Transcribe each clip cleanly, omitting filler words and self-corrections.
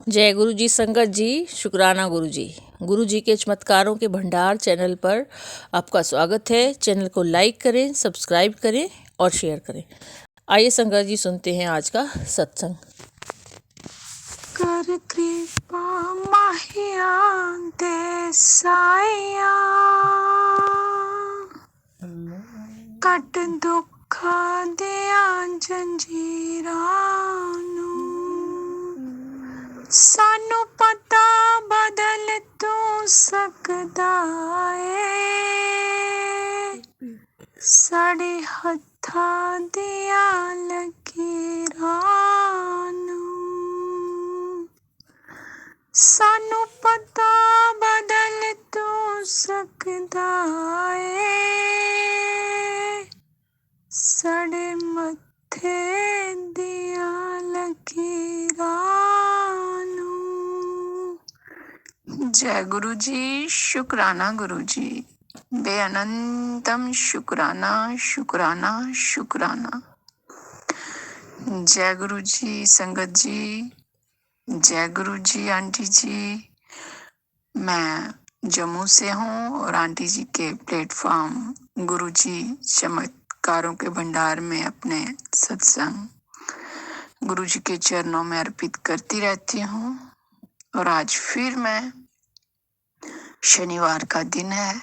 जय गुरु जी संगत जी, शुक्राना गुरु जी के चमत्कारों के भंडार चैनल पर आपका स्वागत है। चैनल को लाइक करें, सब्सक्राइब करें और शेयर करें। आइए संगत जी सुनते हैं आज का सत्संग। कर कृपा माहिया दे साया, कट दुख दिया जंजीरां नूं। सानू पता बदल तू सकदा ए, साडे हत्थां दिया लकीरां नूं। सानू पता बदल तू सकदा ए, साडे मत्थे दिया लकीरां नूं। जय गुरु जी, शुक्राना गुरु जी, बेअनंतम शुक्राना शुक्राना शुक्राना। जय गुरु जी संगत जी, जय गुरु जी आंटी जी। मैं जम्मू से हूँ और आंटी जी के प्लेटफॉर्म गुरु जी चमत्कारों के भंडार में अपने सत्संग गुरु जी के चरणों में अर्पित करती रहती हूँ। और आज फिर मैं शनिवार का दिन है,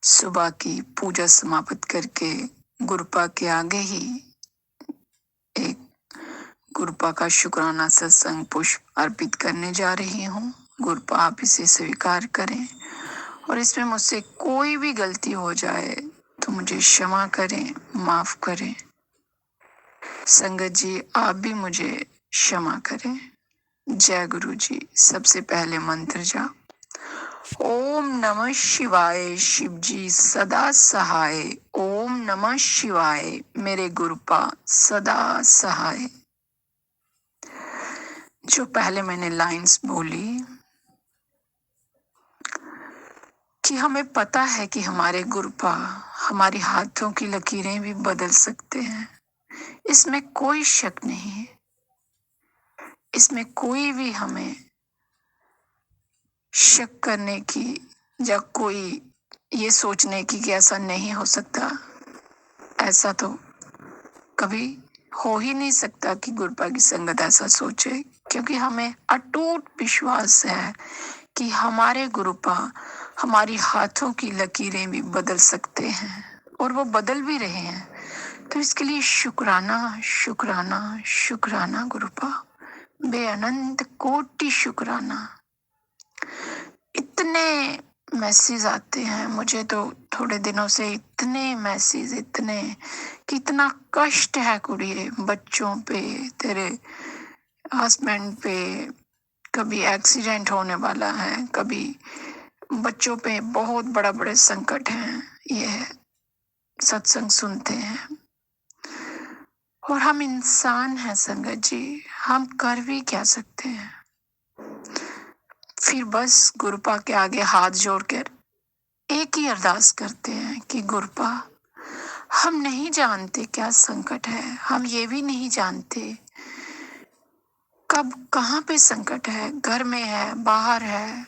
सुबह की पूजा समाप्त करके गुरुपा के आगे ही एक गुरुपा का शुक्राना सत्संग पुष्प अर्पित करने जा रही हूँ। गुरुपा आप इसे स्वीकार करें और इसमें मुझसे कोई भी गलती हो जाए तो मुझे क्षमा करें, माफ करें। संगत जी आप भी मुझे क्षमा करें। जय गुरु जी। सबसे पहले मंत्र जाप। ओम नमः शिवाय, शिव जी सदा सहाय। ओम नमः शिवाय, मेरे गुरुपा सदा सहाय। जो पहले मैंने लाइंस बोली कि हमें पता है कि हमारे गुरुपा हमारे हाथों की लकीरें भी बदल सकते हैं, इसमें कोई शक नहीं है। इसमें कोई भी हमें शक करने की या कोई ये सोचने की कि ऐसा नहीं हो सकता, ऐसा तो कभी हो ही नहीं सकता कि गुरुपा की संगत ऐसा सोचे, क्योंकि हमें अटूट विश्वास है कि हमारे गुरुपा हमारी हाथों की लकीरें भी बदल सकते हैं और वो बदल भी रहे हैं। तो इसके लिए शुक्राना शुक्राना शुक्राना गुरुपा, बेअनंत कोटि शुक्राना। इतने मैसेज आते हैं मुझे तो थोड़े दिनों से, इतने मैसेज, इतने कि इतना कष्ट है कुड़िए, बच्चों पे, तेरे हस्बैंड पे, कभी एक्सीडेंट होने वाला है, कभी बच्चों पे बहुत बड़ा बड़े संकट हैं। ये सत्संग सुनते हैं और हम इंसान हैं संगत जी, हम कर भी क्या सकते हैं। फिर बस गुरुपा के आगे हाथ जोड़कर एक ही अरदास करते हैं कि गुरुपा हम नहीं जानते क्या संकट है, हम ये भी नहीं जानते कब कहाँ पे संकट है, घर में है, बाहर है,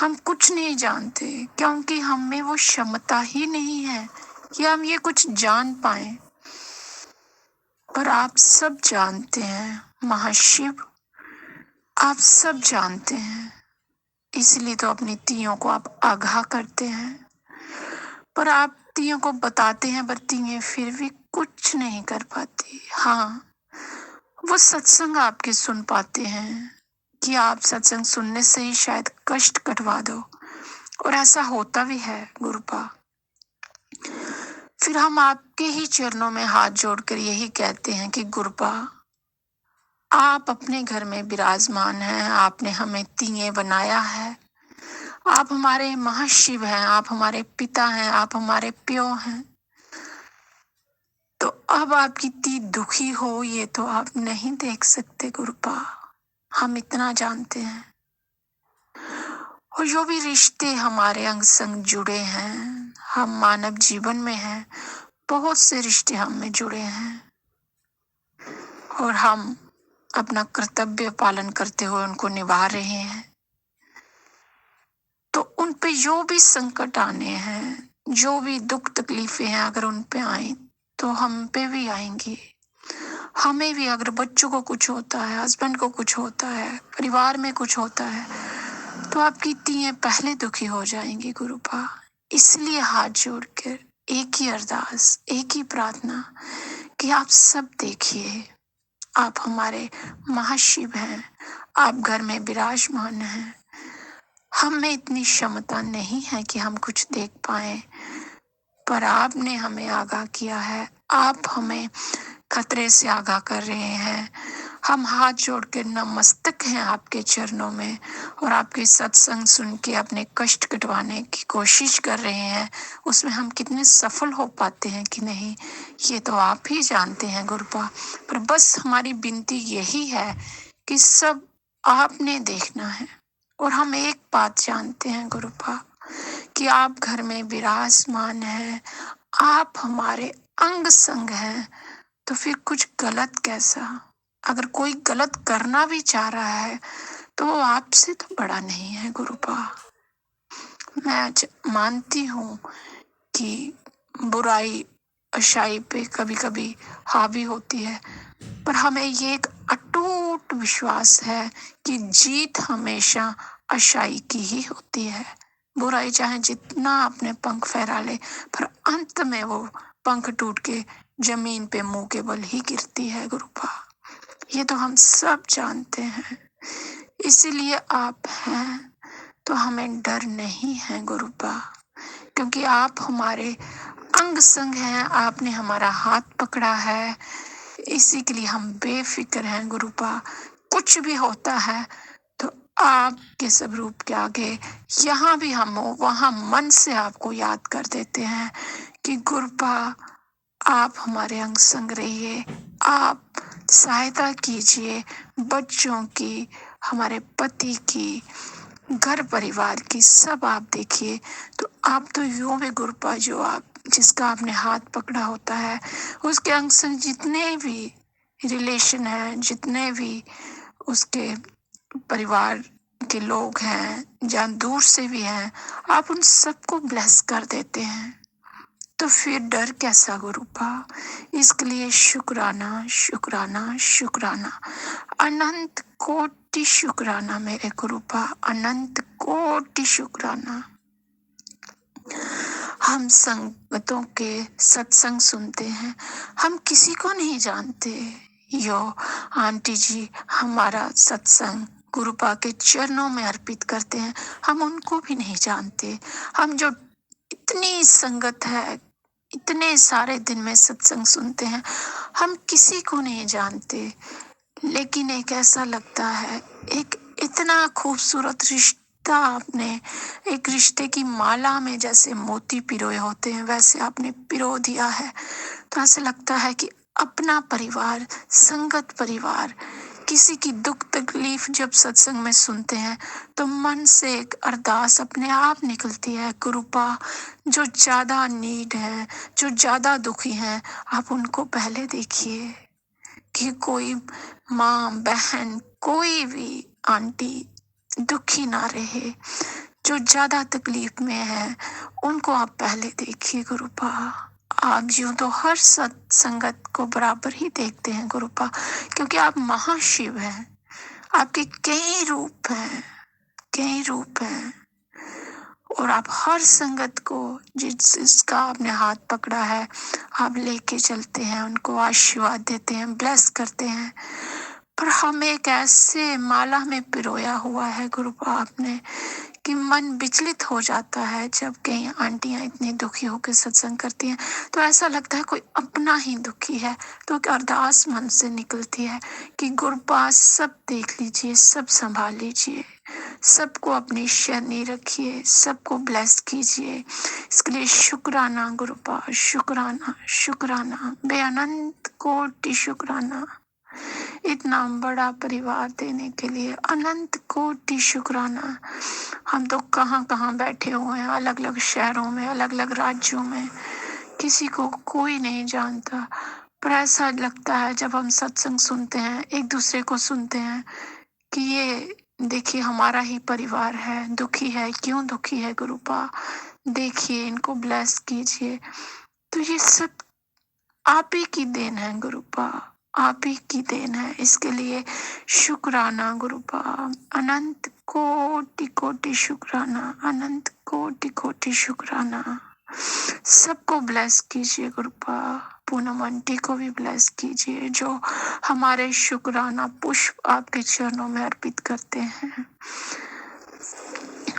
हम कुछ नहीं जानते, क्योंकि हम में वो क्षमता ही नहीं है कि हम ये कुछ जान पाए। पर आप सब जानते हैं महाशिव, आप सब जानते हैं, इसलिए तो अपनी तियों को आप आगाह करते हैं। पर आप तियों को बताते हैं, पर तियें फिर भी कुछ नहीं कर पाती। हाँ, वो सत्संग आपके सुन पाते हैं कि आप सत्संग सुनने से ही शायद कष्ट कटवा दो, और ऐसा होता भी है गुरुपा। फिर हम आपके ही चरणों में हाथ जोड़कर यही कहते हैं कि गुरुपा आप अपने घर में विराजमान हैं, आपने हमें तिये बनाया है, आप हमारे महाशिव हैं, आप हमारे पिता हैं, आप हमारे प्यो हैं। तो अब आपकी ती दुखी हो ये तो आप नहीं देख सकते गुरुपा, हम इतना जानते हैं। और जो भी रिश्ते हमारे अंग संग जुड़े हैं, हम मानव जीवन में हैं, बहुत से रिश्ते हम में जुड़े हैं और हम अपना कर्तव्य पालन करते हुए उनको निभा रहे हैं, तो उन पे जो भी संकट आने हैं, जो भी दुख तकलीफें हैं, अगर उन पे आए तो हम पे भी आएंगी। हमें भी अगर बच्चों को कुछ होता है, हस्बैंड को कुछ होता है, परिवार में कुछ होता है, तो आपकी तीएं पहले दुखी हो जाएंगी गुरुपा। इसलिए हाथ जोड़कर एक ही अरदास, एक ही प्रार्थना कि आप सब देखिए, आप हमारे महाशिव हैं, आप घर में विराजमान हैं। हम में इतनी क्षमता नहीं है कि हम कुछ देख पाए, पर आपने हमें आगाह किया है, आप हमें खतरे से आगाह कर रहे हैं। हम हाथ जोड़ के नतमस्तक हैं आपके चरणों में, और आपके सत्संग सुन के अपने कष्ट कटवाने की कोशिश कर रहे हैं। उसमें हम कितने सफल हो पाते हैं कि नहीं, ये तो आप ही जानते हैं गुरुपा। पर बस हमारी विनती यही है कि सब आपने देखना है, और हम एक बात जानते हैं गुरुपा कि आप घर में विराजमान हैं, आप हमारे अंग संग हैं, तो फिर कुछ गलत कैसा। अगर कोई गलत करना भी चाह रहा है तो वो आपसे तो बड़ा नहीं है गुरुपा। मैं आज मानती हूँ कि बुराई अच्छाई पे कभी कभी हावी होती है, पर हमें ये एक अटूट विश्वास है कि जीत हमेशा अच्छाई की ही होती है। बुराई चाहे जितना अपने पंख फहरा ले, पर अंत में वो पंख टूट के जमीन पे मुंह के बल ही गिरती है गुरुपा। ये तो हम सब जानते हैं। इसीलिए आप हैं तो हमें डर नहीं है गुरुपा, क्योंकि आप हमारे अंग संग हैं, आपने हमारा हाथ पकड़ा है। इसी के लिए हम बेफिक्र हैं गुरुपा। कुछ भी होता है तो आपके सब रूप के आगे, यहाँ भी हम हो वहाँ मन से आपको याद कर देते हैं कि गुरुपा आप हमारे अंग संग रहिए, आप सहायता कीजिए बच्चों की, हमारे पति की, घर परिवार की, सब आप देखिए। तो आप तो यूं भी गुरुपा, जो आप जिसका आपने हाथ पकड़ा होता है, उसके अंग संग जितने भी रिलेशन हैं, जितने भी उसके परिवार के लोग हैं, जहाँ दूर से भी हैं, आप उन सबको ब्लेस कर देते हैं। तो फिर डर कैसा गुरुपा। इसके लिए शुक्राना शुक्राना शुक्राना, अनंत कोटि शुक्राना मेरे गुरुपा, अनंत कोटि शुक्राना। हम संगतों के सत्संग सुनते हैं, हम किसी को नहीं जानते। यो आंटी जी हमारा सत्संग गुरुपा के चरणों में अर्पित करते हैं, हम उनको भी नहीं जानते। हम जो इतनी संगत है, इतने सारे दिन में सत्संग सुनते हैं, हम किसी को नहीं जानते। लेकिन एक ऐसा लगता है, एक इतना खूबसूरत रिश्ता आपने, एक रिश्ते की माला में जैसे मोती पिरोए होते हैं, वैसे आपने पिरो दिया है। तो ऐसा लगता है कि अपना परिवार, संगत परिवार, किसी की दुख तकलीफ जब सत्संग में सुनते हैं तो मन से एक अरदास अपने आप निकलती है गुरुपा। जो ज्यादा नीड है, जो ज्यादा दुखी हैं, आप उनको पहले देखिए कि कोई माँ बहन, कोई भी आंटी दुखी ना रहे। जो ज्यादा तकलीफ में है उनको आप पहले देखिए गुरुपा। आप यूं तो हर संगत को बराबर ही देखते हैं गुरुपा, क्योंकि आप महाशिव हैं। आपके कई रूप हैं, कई रूप हैं, और आप हर संगत को जिसका आपने हाथ पकड़ा है, आप लेके चलते हैं, उनको आशीर्वाद देते हैं, ब्लेस करते हैं। पर हम एक ऐसे माला में पिरोया हुआ है गुरुपा आपने, कि मन विचलित हो जाता है। जब कई आंटियां इतनी दुखी होकर सत्संग करती हैं तो ऐसा लगता है कोई अपना ही दुखी है। तो एक अरदास मन से निकलती है कि गुरुपा सब देख लीजिए, सब संभाल लीजिए, सबको अपनी शरणी रखिए, सबको ब्लेस कीजिए। इसके लिए शुक्राना गुरुपा, शुक्राना शुक्राना, बेअनंत कोटि शुक्राना। इतना बड़ा परिवार देने के लिए अनंत कोटि शुक्राना। हम तो कहाँ कहाँ बैठे हुए हैं, अलग अलग शहरों में, अलग अलग राज्यों में, किसी को कोई नहीं जानता, बड़ा ऐसा लगता है जब हम सत्संग सुनते हैं, एक दूसरे को सुनते हैं कि ये देखिए हमारा ही परिवार है, दुखी है, क्यों दुखी है गुरुपा, देखिए इनको ब्लेस कीजिए। तो ये सब आप ही की देन है गुरुपा, आप ही की देन है। इसके लिए शुक्राना गुरुपा, अनंत कोटि कोटि शुक्राना, अनंत कोटि कोटि शुक्राना। सबको ब्लेस कीजिए गुरुपा, पूनम आंटी को भी ब्लेस कीजिए जो हमारे शुक्राना पुष्प आपके चरणों में अर्पित करते हैं।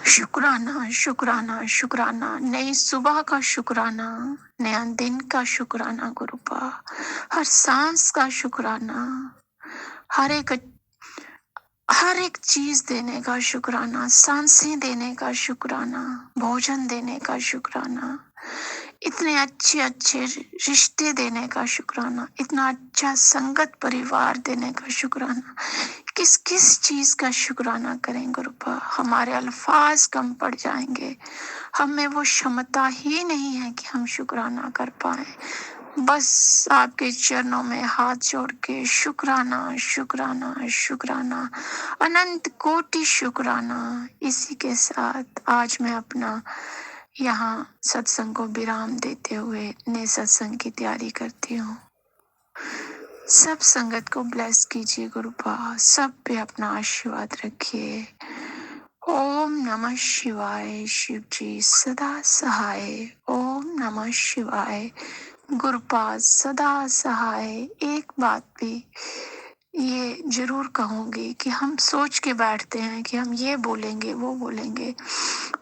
शुक्राना शुक्राना शुक्राना, नई सुबह का शुक्राना, नया दिन का शुक्राना गुरुपा, हर सांस का शुक्राना, हर एक चीज देने का शुक्राना, सांसें देने का शुक्राना, भोजन देने का शुक्राना, इतने अच्छे अच्छे रिश्ते देने का शुक्राना, इतना अच्छा संगत परिवार देने का शुक्राना। किस किस चीज का शुक्राना करें गुरुपा, हमारे अल्फाज कम पड़ जाएंगे, हमें वो क्षमता ही नहीं है कि हम शुक्राना कर पाए। बस आपके चरणों में हाथ जोड़ के शुक्राना शुक्राना शुक्राना, अनंत कोटि शुक्राना। इसी के साथ आज मैं अपना यहाँ सत्संग को विराम देते हुए नए सत्संग की तैयारी करती हूँ। सब संगत को ब्लेस कीजिए गुरुपा, सब पे अपना आशीर्वाद रखिए। ओम नमः शिवाय, शिव जी सदा सहाय। ओम नमः शिवाय, गुरुपा सदा सहाय। एक बात भी ये जरूर कहूंगी कि हम सोच के बैठते हैं कि हम ये बोलेंगे वो बोलेंगे,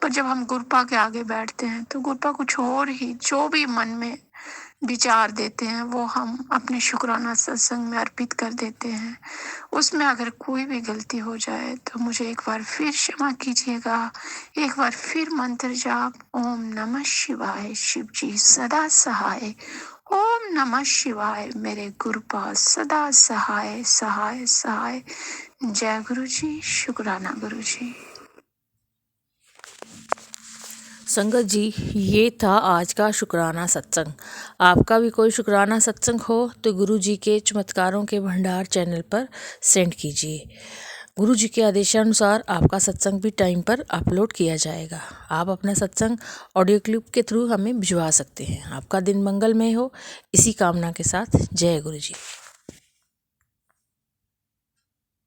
पर जब हम गुरुपा के आगे बैठते हैं तो गुरुपा कुछ और ही, जो भी मन में विचार देते हैं वो हम अपने शुक्राना सत्संग में अर्पित कर देते हैं। उसमें अगर कोई भी गलती हो जाए तो मुझे एक बार फिर क्षमा कीजिएगा। एक बार फिर मंत्र जाप, ओम नमः शिवाय, शिव जी सदा सहाय। ओम नमः शिवाय, मेरे गुरुपा सदा सहाय सहाय सहाय। जय गुरु जी, शुक्राना गुरु जी। संगत जी, ये था आज का शुक्राना सत्संग। आपका भी कोई शुक्राना सत्संग हो तो गुरु जी के चमत्कारों के भंडार चैनल पर सेंड कीजिए। गुरु जी के आदेशानुसार आपका सत्संग भी टाइम पर अपलोड किया जाएगा। आप अपना सत्संग ऑडियो क्लिप के थ्रू हमें भिजवा सकते हैं। आपका दिन मंगलमय हो, इसी कामना के साथ जय गुरु जी।